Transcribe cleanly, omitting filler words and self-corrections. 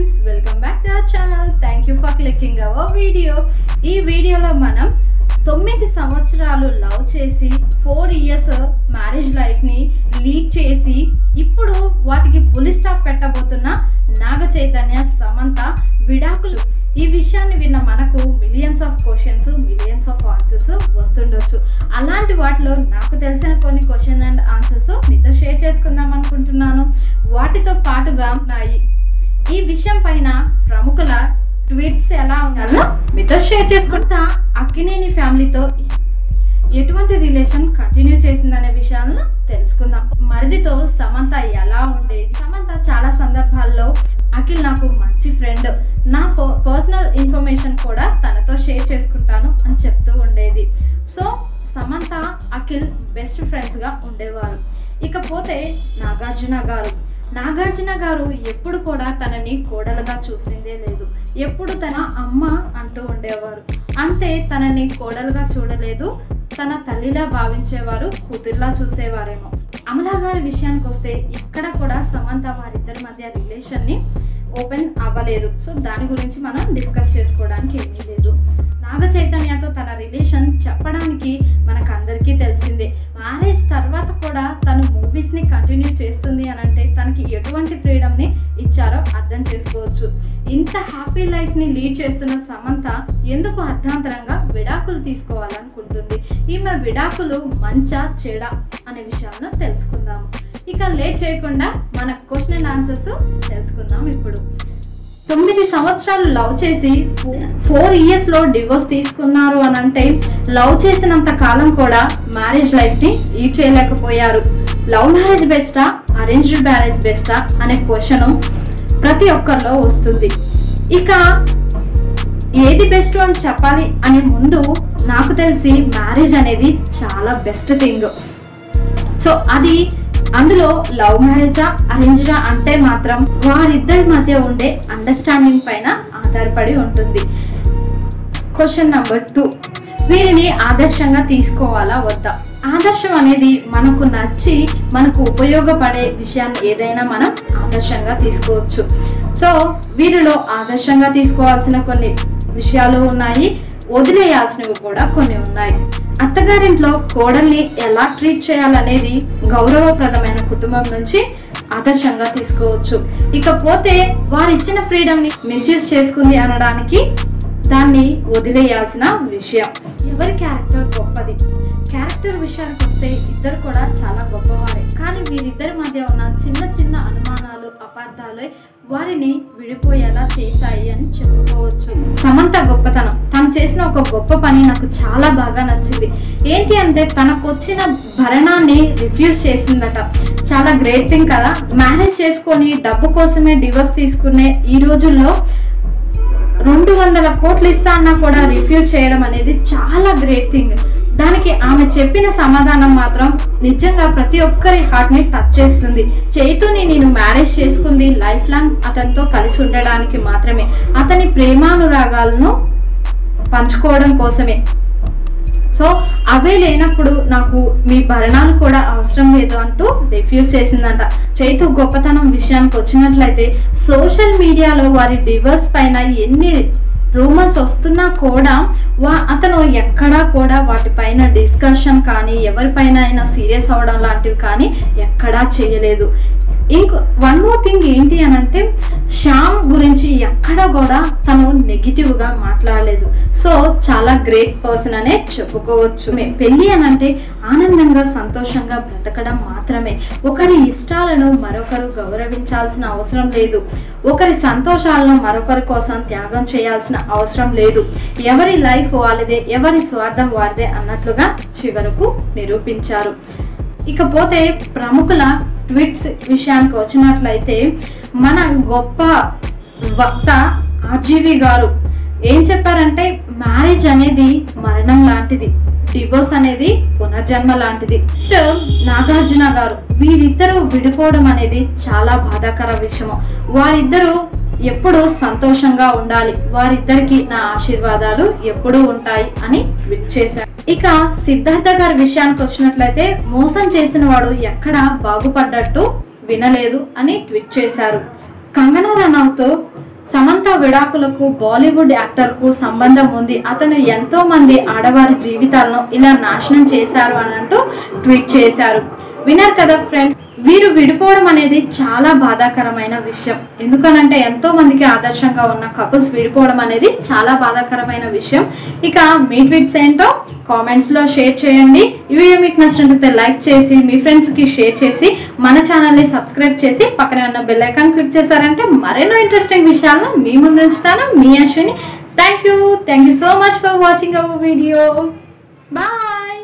friends, welcome back to our channel. Thank you for clicking our video. ఈ వీడియోలో మనం 9 సంవత్సరాలు లవ్ చేసి 4 ఇయర్స్ మ్యారేజ్ లైఫ్ ని లీడ్ చేసి ఇప్పుడు వాటికి పులి స్టాప్ పెట్టబోతున్న నాగ చైతన్య సమంత విడాకులు. ఈ విషయాన్ని విన్న మనకు millions of questions, millions of answers వస్తుండొచ్చు. అలాంటి వాటిలో నాకు తెలిసిన కొన్ని క్వశ్చన్ అండ్ ఆన్సర్స్ మీతో షేర్ చేసుకుందాం అనుకుంటున్నాను. వాటితో పాటుగా ఈ విషయం పైన ప్రముఖుల ట్వీట్స్ ఎలా ఉన్నారో మీతో షేర్ చేసుకుంటా. అక్కినేని ఫ్యామిలీతో ఎటువంటి రిలేషన్ కంటిన్యూ చేసిందనే విషయాలను తెలుసుకుందాం. మరిదితో సమంత ఎలా ఉండేది? సమంత చాలా సందర్భాల్లో అఖిల్ నాకు మంచి ఫ్రెండ్, నా పర్సనల్ ఇన్ఫర్మేషన్ కూడా తనతో షేర్ చేసుకుంటాను అని చెప్తూ ఉండేది. సో సమంత అఖిల్ బెస్ట్ ఫ్రెండ్స్గా ఉండేవారు. ఇకపోతే నాగార్జున గారు ఎప్పుడు కూడా తనని కోడలుగా చూసిందే లేదు. ఎప్పుడు తన అమ్మ అంటూ ఉండేవారు. అంటే తనని కోడలుగా చూడలేదు, తన తల్లిలా భావించేవారు, కూతుర్లా చూసేవారేమో. అమలా గారి విషయానికి వస్తే ఇక్కడ కూడా సమంత వారిద్దరి మధ్య రిలేషన్ని ఓపెన్ అవ్వలేదు. సో దాని గురించి మనం డిస్కస్ చేసుకోవడానికి ఏమీ లేదు. నాగ చైతన్యతో తన రిలేషన్ చెప్పడానికి మనకు అందరికీ తెలిసిందే. మ్యారేజ్ తర్వాత కూడా తను మూవీస్ని కంటిన్యూ చేస్తుంది అని అంటే తనకి ఎటువంటి ఫ్రీడమ్ని ఇచ్చారో అర్థం చేసుకోవచ్చు. ఇంత హ్యాపీ లైఫ్ని లీడ్ చేస్తున్న సమంత ఎందుకు అర్ధాంతరంగా విడాకులు తీసుకోవాలనుకుంటుంది? ఈమె విడాకులు మంచా చెడా అనే విషయాలను తెలుసుకుందాము. ఇక లేట్ చేయకుండా మన క్వశ్చన్ అండ్ ఆన్సర్స్ తెలుసుకుందాం. ఇప్పుడు 9 సంవత్సరాలు లవ్ చేసి 4 ఇయర్స్లో డివోర్స్ తీసుకున్నారు అని అంటే లవ్ చేసినంత కాలం కూడా మ్యారేజ్ లైఫ్ని లీడ్ చేయలేకపోయారు. లవ్ మ్యారేజ్ బెస్టా, అరేంజ్డ్ మ్యారేజ్ బెస్టా అనే క్వశ్చన్ ప్రతి ఒక్కరిలో వస్తుంది. ఇక ఏది బెస్ట్ అని చెప్పాలి అనే ముందు నాకు తెలిసి మ్యారేజ్ అనేది చాలా బెస్ట్ థింగ్. సో అది అందులో లవ్ మ్యారేజా అరేంజ్డా అంటే మాత్రం వారిద్దరి మధ్య ఉండే అండర్స్టాండింగ్ పైన ఆధారపడి ఉంటుంది. క్వశ్చన్ నెంబర్ 2, వీరిని ఆదర్శంగా తీసుకోవాలా వద్దా? ఆదర్శం అనేది మనకు నచ్చి మనకు ఉపయోగపడే విషయాన్ని ఏదైనా మనం ఆదర్శంగా తీసుకోవచ్చు. సో వీరిలో ఆదర్శంగా తీసుకోవాల్సిన కొన్ని విషయాలు ఉన్నాయి, వదిలేయాల్సినవి కూడా కొన్ని ఉన్నాయి. అత్తగారింట్లో కోడల్ని ఎలా ట్రీట్ చేయాలనేది గౌరవప్రదమైన కుటుంబం నుంచి ఆదర్శంగా తీసుకోవచ్చు. ఇకపోతే వారిచ్చిన ఫ్రీడమ్ని మిస్యూజ్ చేసుకుంది అనడానికి దాన్ని వదిలేయాల్సిన విషయం. ఎవరి క్యారెక్టర్ గొప్పది? క్యారెక్టర్ విషయానికి వస్తే ఇద్దరు కూడా చాలా గొప్పవారే, కానీ వీరిద్దరి మధ్య ఉన్న చిన్న చిన్న అనుమానాలు, అపార్థాలే వారిని విడిపోయేలా చేశాయి అని చెప్పుకోవచ్చు. సమంత గొప్పతనం, తను చేసిన ఒక గొప్ప పని నాకు చాలా బాగా నచ్చింది. ఏంటి అంటే తనకు వచ్చిన భరణాన్ని రిఫ్యూజ్ చేసిందట. చాలా గ్రేట్ థింగ్ కదా. మ్యారేజ్ చేసుకొని డబ్బు కోసమే డివోర్స్ తీసుకునే ఈ రోజుల్లో 200 కోట్లు ఇస్తా అన్నా కూడా రిఫ్యూజ్ చేయడం అనేది చాలా గ్రేట్ థింగ్. దానికి ఆమె చెప్పిన సమాధానం మాత్రం నిజంగా ప్రతి ఒక్కరి హార్ట్ని టచ్ చేస్తుంది. చైతుని నేను మ్యారేజ్ చేసుకుంది లైఫ్ లాంగ్ అతనితో కలిసి ఉండడానికి మాత్రమే, అతని ప్రేమానురాగాలను పంచుకోవడం కోసమే. సో అవే లేనప్పుడు నాకు మీ భరణాలు కూడా అవసరం లేదు అంటూ రిఫ్యూజ్ చేసిందంట. చైతు గొప్పతనం విషయానికి వచ్చినట్లయితే సోషల్ మీడియాలో వారి డివోర్స్ పైన ఎన్ని రూమర్స్ వస్తున్నా కూడా అతను ఎక్కడా కూడా వాటిపైన డిస్కషన్ కానీ ఎవరిపైన అయినా సీరియస్ అవ్వడం లాంటివి కానీ ఎక్కడా చేయలేదు. వన్ మోర్ థింగ్ ఏంటి అని అంటే శ్యామ్ గురించి ఎక్కడ కూడా తను నెగిటివ్గా మాట్లాడలేదు. సో చాలా గ్రేట్ పర్సన్ అనే చెప్పుకోవచ్చు. పెళ్ళి అని అంటే ఆనందంగా సంతోషంగా బ్రతకడం మాత్రమే. ఒకరి ఇష్టాలను మరొకరు గౌరవించాల్సిన అవసరం లేదు, ఒకరి సంతోషాలను మరొకరి కోసం త్యాగం చేయాల్సిన అవసరం లేదు. ఎవరి లైఫ్ వాళ్ళదే, ఎవరి స్వార్థం వారిదే అన్నట్లుగా చివరకు నిరూపించారు. ఇకపోతే ప్రముఖుల ట్వీట్స్ విషయానికి వచ్చినట్లయితే మన గొప్ప వక్త ఆర్జీవి గారు ఏం చెప్పారంటే మ్యారేజ్ అనేది మరణం లాంటిది, డివోర్స్ అనేది పునర్జన్మ లాంటిది. సో నాగార్జున గారు వీరిద్దరూ విడిపోవడం అనేది చాలా బాధాకర విషయము. వారిద్దరూ ఎప్పుడు సంతోషంగా ఉండాలి, వారిద్దరికి నా ఆశీర్వాదాలు ఎప్పుడూ ఉంటాయి అని ట్వీట్ చేశారు. ఇక సిద్ధార్థ గారి విషయానికి వచ్చినట్లయితే మోసం చేసిన వాడు ఎక్కడా బాగుపడ్డట్టు వినలేదు అని ట్వీట్ చేశారు. కంగనా రనౌత్తో సమంత విడాకులకు బాలీవుడ్ యాక్టర్కు సంబంధం ఉంది, అతను ఎంతో మంది ఆడవారి జీవితాలను ఇలా నాశనం చేశారు అని అంటూ ట్వీట్ చేశారు. విన్నారు కదా ఫ్రెండ్స్, వీరు విడిపోవడం అనేది చాలా బాధాకరమైన విషయం. ఎందుకనంటే ఎంతో మందికి ఆదర్శంగా ఉన్న కపుల్స్ విడిపోవడం అనేది చాలా బాధాకరమైన విషయం. ఇక మీ ట్వీట్స్ ఏంటో కామెంట్స్లో షేర్ చేయండి. ఈ వీడియో మీకు నచ్చినట్లయితే లైక్ చేసి మీ ఫ్రెండ్స్కి షేర్ చేసి మన ఛానల్ని సబ్స్క్రైబ్ చేసి పక్కనే ఉన్న బెల్ ఐకాన్ క్లిక్ చేశారంటే మరెన్నో ఇంట్రెస్టింగ్ విషయాలను మీ ముందు ఉంచుతాను. మీ Ashwini. Thank you so much for watching our video. Bye.